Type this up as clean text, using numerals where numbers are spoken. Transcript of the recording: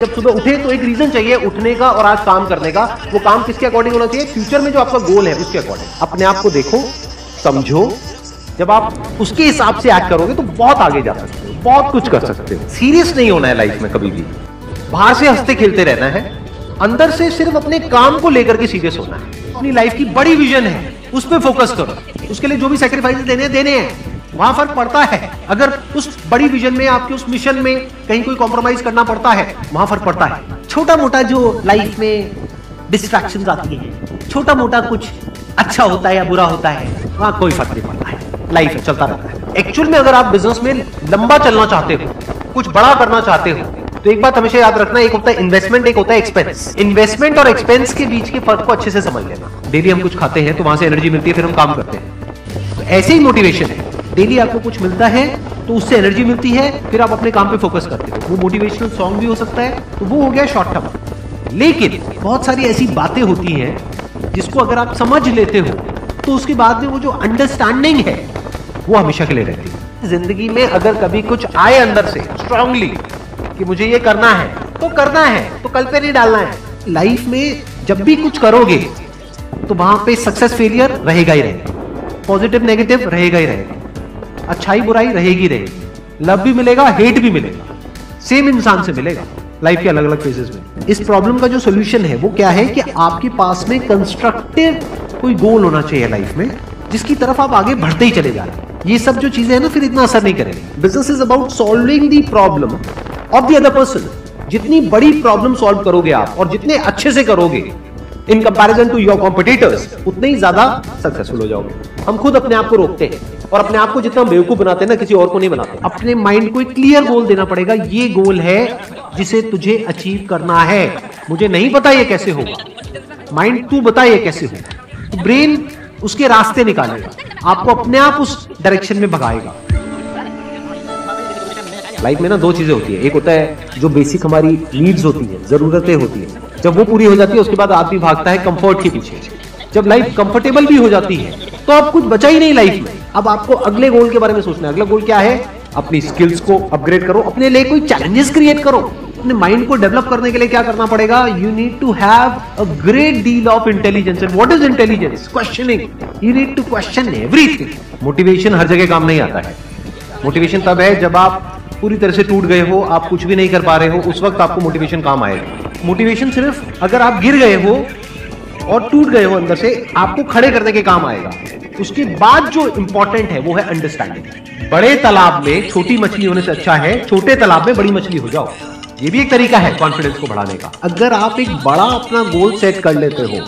जब सुबह उठे तो एक रीजन चाहिए उठने का और आज काम करने का। वो काम किसके अकॉर्डिंग होना चाहिए? फ्यूचर में जो आपका गोल है उसके अकॉर्डिंग। अपने आप को देखो, समझो। जब आप उसके हिसाब से एक्ट करोगे तो बहुत आगे जा सकते हो, बहुत कुछ कर सकते हो। सीरियस नहीं होना है लाइफ में कभी भी। बाहर से हंसते खेलते रहना है, अंदर से सिर्फ अपने काम को लेकर के सीरियस होना है। अपनी लाइफ की बड़ी विजन है, उस पर फोकस करो। उसके लिए जो भी सैक्रिफाइस देने हैं वहां फर्क पड़ता है। अगर उस बड़ी विजन में, आपके उस मिशन में कहीं कोई कॉम्प्रोमाइज करना पड़ता है, वहां फर्क पड़ता है। छोटा मोटा जो लाइफ में डिस्ट्रैक्शंस आती है, छोटा मोटा कुछ अच्छा होता है या बुरा होता है, वहां कोई फर्क नहीं पड़ता है। लाइफ है, चलता रहता है। एक्चुअल में अगर आप बिजनेस में लंबा चलना चाहते हो, कुछ बड़ा करना चाहते हो, तो एक बात हमेशा याद रखना, एक होता है इन्वेस्टमेंट, एक होता है एक्सपेंस। इन्वेस्टमेंट और एक्सपेंस के बीच के फर्क को अच्छे से समझ लेना। डेली हम कुछ खाते हैं तो वहां से एनर्जी मिलती है, फिर हम काम करते हैं। तो ऐसे ही मोटिवेशन है। डेली आपको कुछ मिलता है तो उससे एनर्जी मिलती है, फिर आप अपने काम पे फोकस करते हो। वो मोटिवेशनल सॉन्ग भी हो सकता है, तो वो हो गया शॉर्ट टर्म। लेकिन बहुत सारी ऐसी बातें होती हैं जिसको अगर आप समझ लेते हो तो उसके बाद में वो जो अंडरस्टैंडिंग है वो हमेशा के लिए रहती है। जिंदगी में अगर कभी कुछ आए अंदर से स्ट्रांगली कि मुझे ये करना है तो करना है, तो कल पे नहीं डालना है। लाइफ में जब भी कुछ करोगे तो वहां पे सक्सेस फेलियर रहेगा ही रहेगा, पॉजिटिव नेगेटिव रहेगा ही रहेगा, अच्छाई बुराई रहेगी रहेगी, लव भी मिलेगा, हेट भी मिलेगा, सेम इंसान से मिलेगा लाइफ के अलग अलग फेजेस में। इस प्रॉब्लम का जो सोल्यूशन है वो क्या है कि आपके पास में कंस्ट्रक्टिव कोई गोल होना चाहिए लाइफ में, जिसकी तरफ आप आगे बढ़ते ही चले जा रहे हैं। ये सब जो चीजें हैं ना, फिर इतना असर नहीं करेंगे। Business is about solving the problem of the other person. जितनी बड़ी प्रॉब्लम सॉल्व करोगे आप और जितने अच्छे से करोगे in comparison to your competitors, उतने ही ज्यादा सक्सेसफुल हो जाओगे। हम खुद अपने आप को रोकते हैं और अपने आप को जितना बेवकूफ बनाते हैं ना, किसी और को नहीं बनाते। अपने माइंड को एक क्लियर गोल देना पड़ेगा। ये गोल है जिसे तुझे अचीव करना है। मुझे नहीं पता ये कैसे होगा, माइंड तू बता ये कैसे होगा। तो ब्रेन उसके रास्ते निकालेगा, आपको अपने आप उस डायरेक्शन में भगाएगा। लाइफ में ना दो चीजें होती है। एक होता है जो बेसिक हमारी नीड्स होती है, जरूरतें होती है। जब वो पूरी हो जाती है उसके बाद आदमी भागता है कंफर्ट के पीछे। जब लाइफ कंफर्टेबल भी हो जाती है तो अब कुछ बचा ही नहीं लाइफ में। अब आपको अगले गोल के बारे में सोचना है। अगला गोल क्या है? अपनी स्किल्स को अपग्रेड करो, अपने लिए कोई चैलेंजेस क्रिएट करो। अपने माइंड को डेवलप करने के लिए क्या करना पड़ेगा? You need to have a great deal of intelligence. And what is intelligence? Questioning. You need to question everything. Motivation हर जगह काम नहीं आता है। मोटिवेशन तब है जब आप पूरी तरह से टूट गए हो, आप कुछ भी नहीं कर पा रहे हो, उस वक्त आपको मोटिवेशन काम आएगा। मोटिवेशन सिर्फ अगर आप गिर गए हो और टूट गए हो अंदर से, आपको खड़े करने के काम आएगा। उसके बाद जो इंपॉर्टेंट है वो है अंडरस्टैंडिंग। बड़े तालाब में छोटी मछली होने से अच्छा है छोटे तालाब में बड़ी मछली हो जाओ। ये भी एक तरीका है कॉन्फिडेंस को बढ़ाने का। अगर आप एक बड़ा अपना गोल सेट कर लेते हो